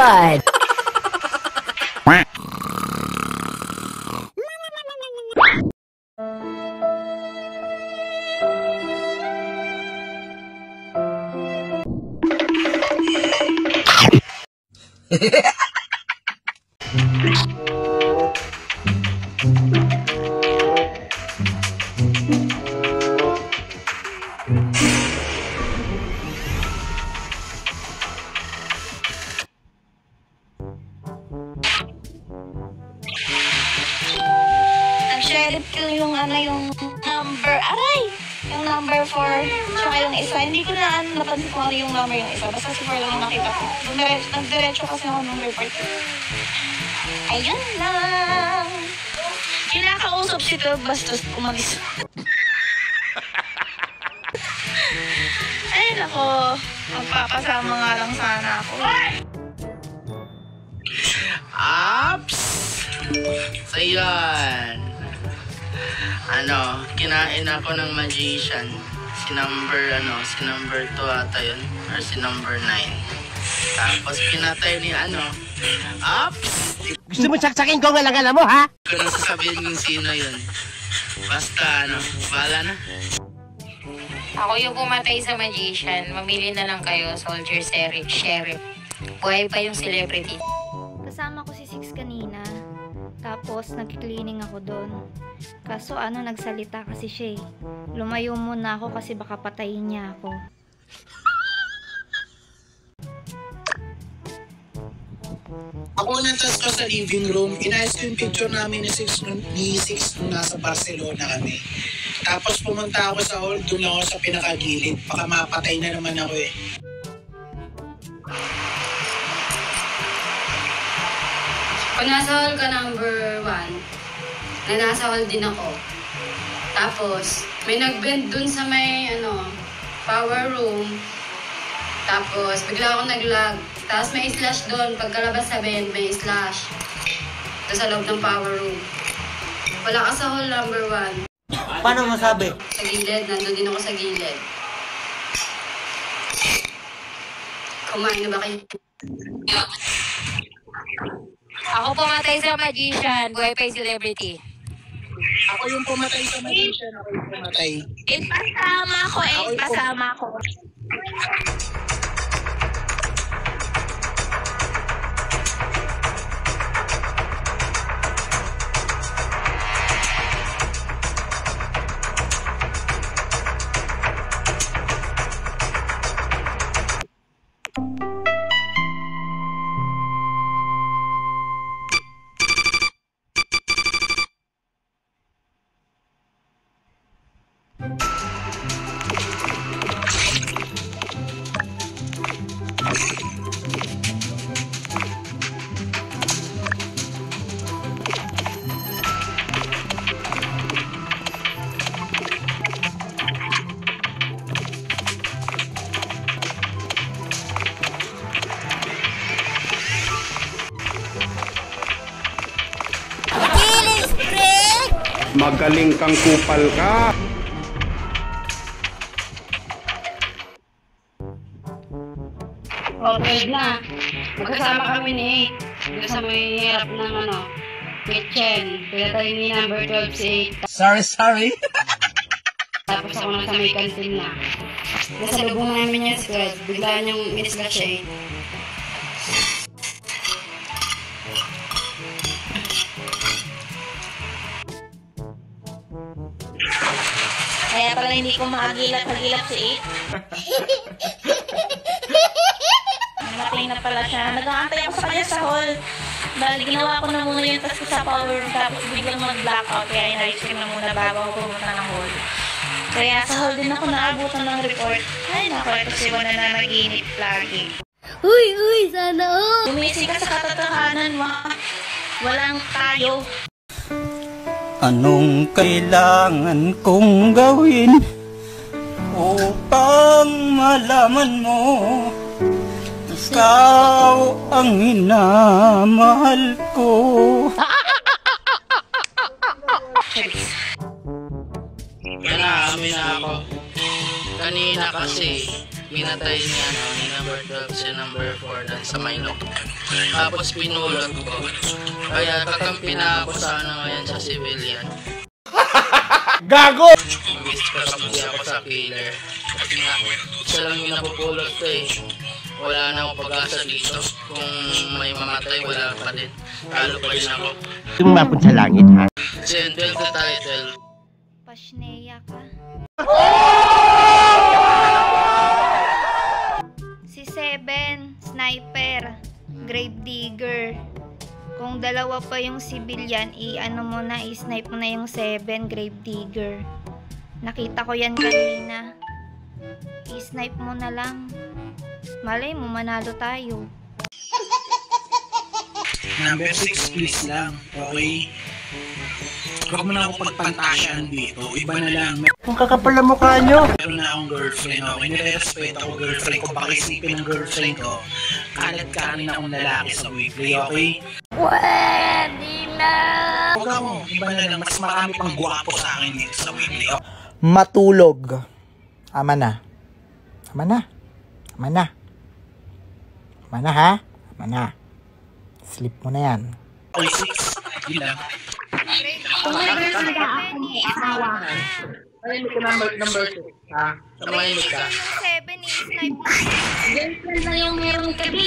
blood! Sheriff ko yung yung number, yung number 4, tsaka yung isa. Hindi ko na napansin kung ano yung number yung isa. Basta si 4 lang yung nakita ko. Nagdiretso kasi ako ng report. Ayun lang. Kinakausap si Tug, bastos umalis. Ayun ako. Magpapasama nga lang sana ako. Ups! So yun. Kinain ako ng magician. Si number 2 ata yun. Or si number 9. Tapos pinatay ni Ups! Gusto mo saksakin ko ang alang-alam mo, ha? Hindi ko na sasabihin kung sino yun. Basta bahala na. Ako yung pumatay sa magician. Mamili na lang kayo, soldier, sheriff. Buhay pa yung celebrity. Kasama ko si Six kanina. Tapos nag-cleaning ako doon. Kaso nagsalita kasi siya eh. Lumayo muna ako kasi baka patayin niya ako. Ako nag-task ko sa living room. Inayos ko yung picture namin ni Six nung nasa Barcelona kami. Tapos pumunta ako sa hall, doon ako sa pinakagilid. Baka mapatay na naman ako eh. Pag nasa hall ka number 1, nasa hall din ako. Tapos, may nag-bend dun sa may, power room. Tapos, bigla ako nag-lag. Tapos may slash doon. Pagkalabas sa bend, may slash. Doon sa loob ng power room. Wala ka sa hall number 1. Paano masabi? Sa gilid. Nandun din ako sa gilid. Kumain na ba kayo? Ako pumatay sa magician. Buhay pa yung celebrity. Ako yung pumatay sa magician. Ako yung pumatay. Pasama ko. Magaling kang kupal ka. Okay na. Magkasama kami ni 8. Dito sa may hirap ng kitchen. Pinatay ni number 12 si 8. Sorry. Tapos ako na sa may kantin na. Nasa lubong namin yung squad. Bigla niyong in-slash 8. Kaya pala hindi ko makagilap si 8. Namatay na pala siya. Nag-aantay ako sa kanya sa hall. Dahil ginawa ko na muna yung task ko sa power room. Tapos biglang mag-blackout. Kaya inayos ko na muna bago ako pumunta ng hall. Kaya sa hall din ako naabutan ng report. Ay naku, ito si Juan na nanaginip lagi. Uy, sana oh! Gumising ka sa katatahanan mo. Walang tayo. Anong kailangan kong gawin upang malaman mo ikaw ang hinamahal ko? Naamin na ako. Kanina kasi pinatay niya ni number 12 si number 4 dun sa Milo. Tapos pinulot ko. Kaya kakampi na ako sa ngayon sa civilian. Gago! Miss kakampi ako sa killer. Kasi nga, siya lang yung napupulot ko eh. Wala na akong pag-asa dito. Kung may mamatay, wala pa din. Talo pa din ako. Tumapon sa langit, ha? Kasi 12 na title. Pasneya ka. Si 7, sniper, grave digger. Kung dalawa pa yung civilian, i-ano mo na, i-snipe mo na yung 7, grave digger. Nakita ko yan kanina. I-snipe mo na lang. Malay mo, manalo tayo. Number 6, please lang. Okay? Huwag mo na ako pagpantasyan dito. Iba na lang. Kung kakapal na mukha nyo. Meron na akong girlfriend. Okay? Nire-respeto ako girlfriend ko. Baka isipin ng girlfriend ko. Kalat ka rin akong lalaki sa weekly. Okay? Pwede na! Huwag ako. Iba na lang. Mas marami pang gwapo sa akin dito sa weekly. Okay? Matulog. Ama na. Ama na. Ama na. Ama na, ha? Ama na. Sleep mo na yan. Okay, 6. Yun lang. Kung may girlfriend ka, may asawa ka. Ano ko number 2? Ha? Kamay mo ka. Yung 7, i-snipe mo. Girlfriend na yung meron ka, B.